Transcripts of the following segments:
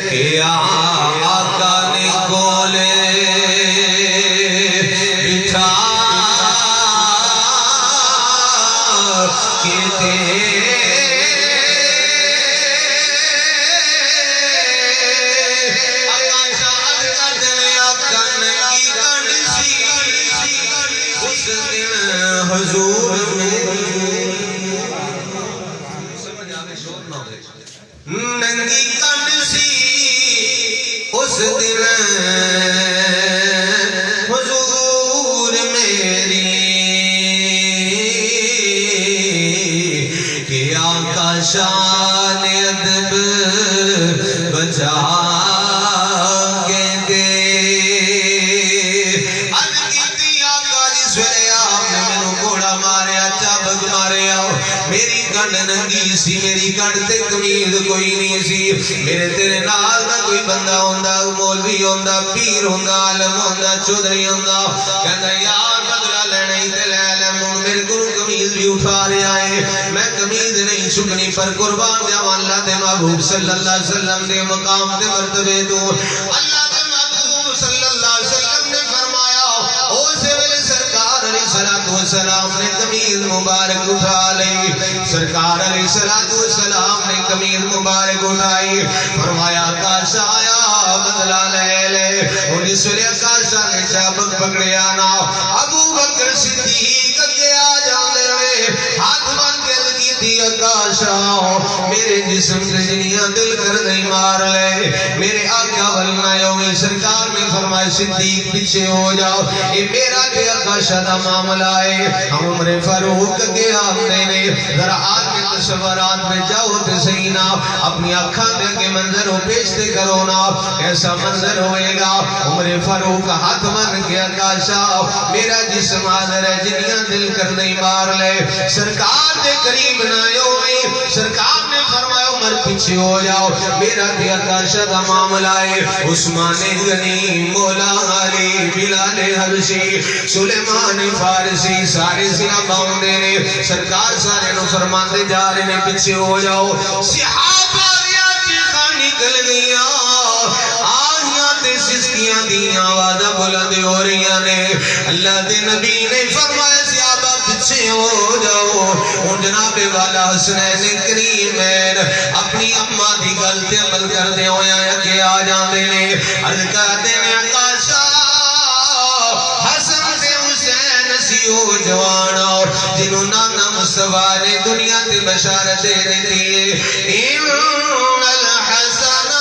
کہ آقا نے کولے بٹھا کے دے حضور ننگی کنڈ سی اس دن حضور میری کہ آقا شان ادب بچا کے دے میری کنڈ ننگی سی میری کنڈ تے کمیز کوئی نہیں سی میرے تیرے نال نہ کوئی بندہ ہوندا مولوی ہوندا پیر ہوندا عالم ہوندا چودھری ہوندا کہندا یار بدلہ لینا ہی تے لے لے میرے کو کمیز بھی اٹھا رہا ہے میں کمیز نہیں چکنی پر قربان جاواں اللہ دے محبوب صلی اللہ علیہ وسلم دے مقام تے مرتبے تو اللہ دے محبوب صلی اللہ علیہ وسلم نے فرمایا او سے ویلے سرکار علیہ السلام نے کمیز مبارک اٹھا لی سرکار علیہ السلام نے کمیز مبارک اٹھائی فرمایا کاشا آیا بدلہ لے لے انہی سوریا کاشا نے چابک پکڑے آنا ابو بکر صدیق کے آ جانے ہوئے ہاتھ مان کے لگی تھی کاشا میرے جسم سے جنیاں دل کر نہیں مار لے میرے آقا ولنا یومی سرکار نے فرمایا صدیق پیچھے ہو جاؤ یہ میرا دیا کاشا دا معاملہ ہے ہم عمر فاروق کے آتے نے ذرا آج کے تصورات میں جاؤ تے سینا اپنی آنکھاں دے کے منظر ہو پیشتے کرو نا ایسا منظر ہوئے گا عمر فاروق ہاتھ من کے کاشا میرا جسم حاضر ہے جنیاں دل کر نہیں مار لے سرکار دے قریب نہ ہوئے سرکار نے فرمایا عمر پیچھے ہو جاؤ میرا دیا کاشا دا معاملہ ہے عثمان غنی مولا علی بلال حبشی سلیمان فارسی سارے صحابہ نے سرکار سارے نو فرماتے جا رہے نے پیچھے ہو جاؤ صحابہ دیا چیخاں نکل گیا آہیاں تے سسکیاں دیاں آوازاں بلند ہو رہی نے اللہ دے نبی نے فرمایا صحابہ پیچھے ہو جاؤ ان جناب والا حسنین کریمین اپنی اماں دی گل تے عمل کر دے ہویا کہ آ جاندے نے عرض کر دے نے کاشا حسن تے حسین سیو جوان اور جنہوں نانا مصطفیٰ نے دنیا تے بشارت دے دیتی ہے ان الحسن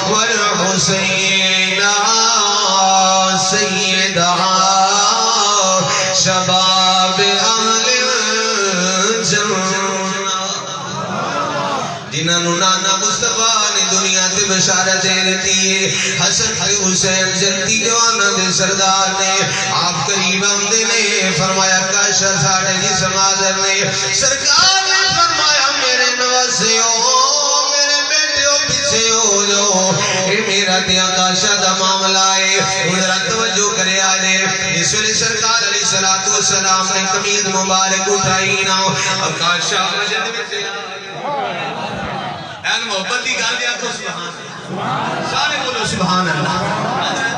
والحسین سیدہ شباب اہل جنہ جنہوں نانا مصطفیٰ نے دنیا تے بشارت دے دیتی ہے حسن تے حسین جنتی جوانا دے سردار نے آپ قریب آمدے نے فرمایا کاشا ساڑھے جسم حاضر نے سرکار نے فرمایا میرے نوازیوں میرے بیٹیوں پیچھے ہو جاؤ اے میرا دیا کاشا دا معاملہ ہے ادھر توجہ کرے آجے اس ویلے سرکار علیہ السلام نے کمیز مبارک اٹھائی نا کاشا وجد میں سے این محبت دی گال دیا تو سبحان سارے بولو سبحان اللہ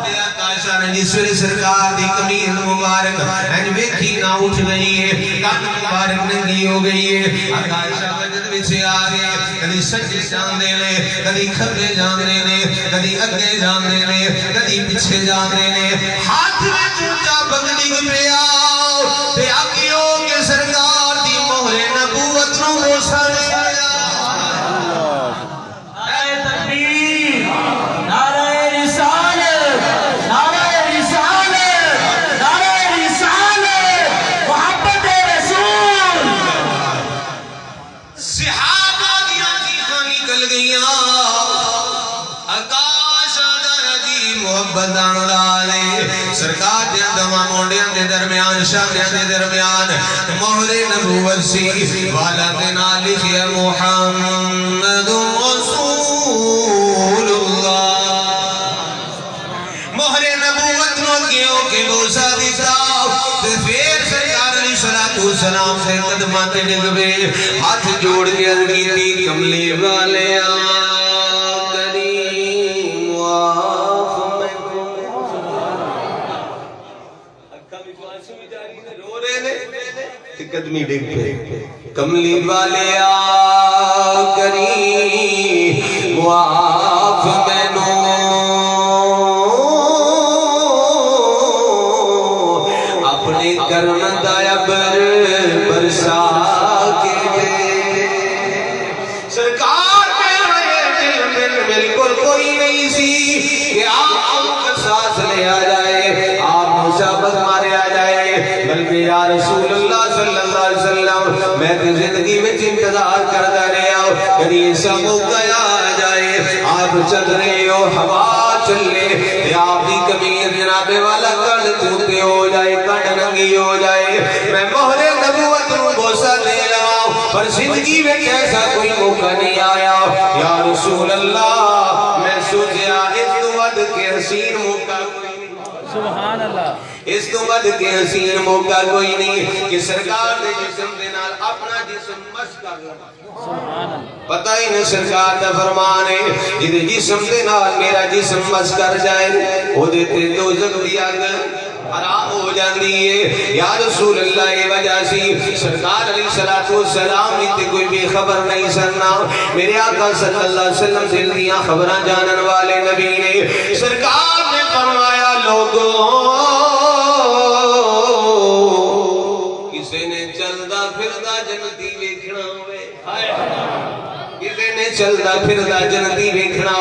حضرت کاشا نے جس ویلے سرکار دی کمیز مبارک این ویکھی نہ اٹھ گئی ہے کان مبارک ننگی ہو گئی ہے کاشا وجد میں سے آگے کدی سجے جان دینے کدی کھبے جان دینے کدی اگے جان دینے کدی پیچھے جان دینے ہاتھ میں چونچا بگنی گھرے آؤ تے آگیوں کے سرکار دی مہر نبوت نو موسیٰ نے سرکار دے دماں مونڈیاں دے درمیان شامیاں دے درمیان مہر نبوت سی والا دے نالی کی محمد رسول اللہ مہر نبوت نوکیوں کے موسیٰ دیتا پھر سرکار علیہ السلام سے قدمات ڈگوے ہاتھ جوڑ کے عرقی تھی کملی والے آگ قدمی ڈگ پہ کملی والے آ کری معاف مینوں اپنے کرم دا ابر برسا کے دے سرکار بالکل کوئی نہیں سی کہ آپ سانس لے آ جائے آپ مشابت مارے آ جائے بلکہ یا رسول اللہ صلی اللہ علیہ وسلم میں تو زندگی میں انتظار کرتا رہا کبھی ایسا موقع آ جائے آپ چل رہے ہو ہوا چلے آپ کی کمیر جناب والا کڑ توتے ہو جائے کڑ ننگی ہو جائے میں مہر نبوت نو بوسہ دے لواں پر زندگی میں کیسا کوئی موقع نہیں آیا یا رسول اللہ میں سوچیا اس تو ود کے حسین موقع کوئی نہیں سبحان اللہ اس تو ود کے حسین موقع کوئی نہیں کہ سرکار دے جسم دے نال اپنا جسم مس کر لگا سبحان اللہ پتہ ہی نہیں سرکار دا فرمان ہے جدے جسم دے نال میرا جسم مس کر جائے او دیتے دوزخ دی اگ حرام ہو جاندی ہے یا رسول اللہ یہ وجہ سی سرکار علیہ السلام تے کوئی بھی خبر نہیں سننا میرے آقا صلی اللہ علیہ وسلم دل دیاں خبراں جانن والے نبی نے سرکار نے فرمایا لوگوں کسے نے چلدا پھردا جنتی ویکھنا ہوئے کسے نے چلدا پھردا جنتی ویکھنا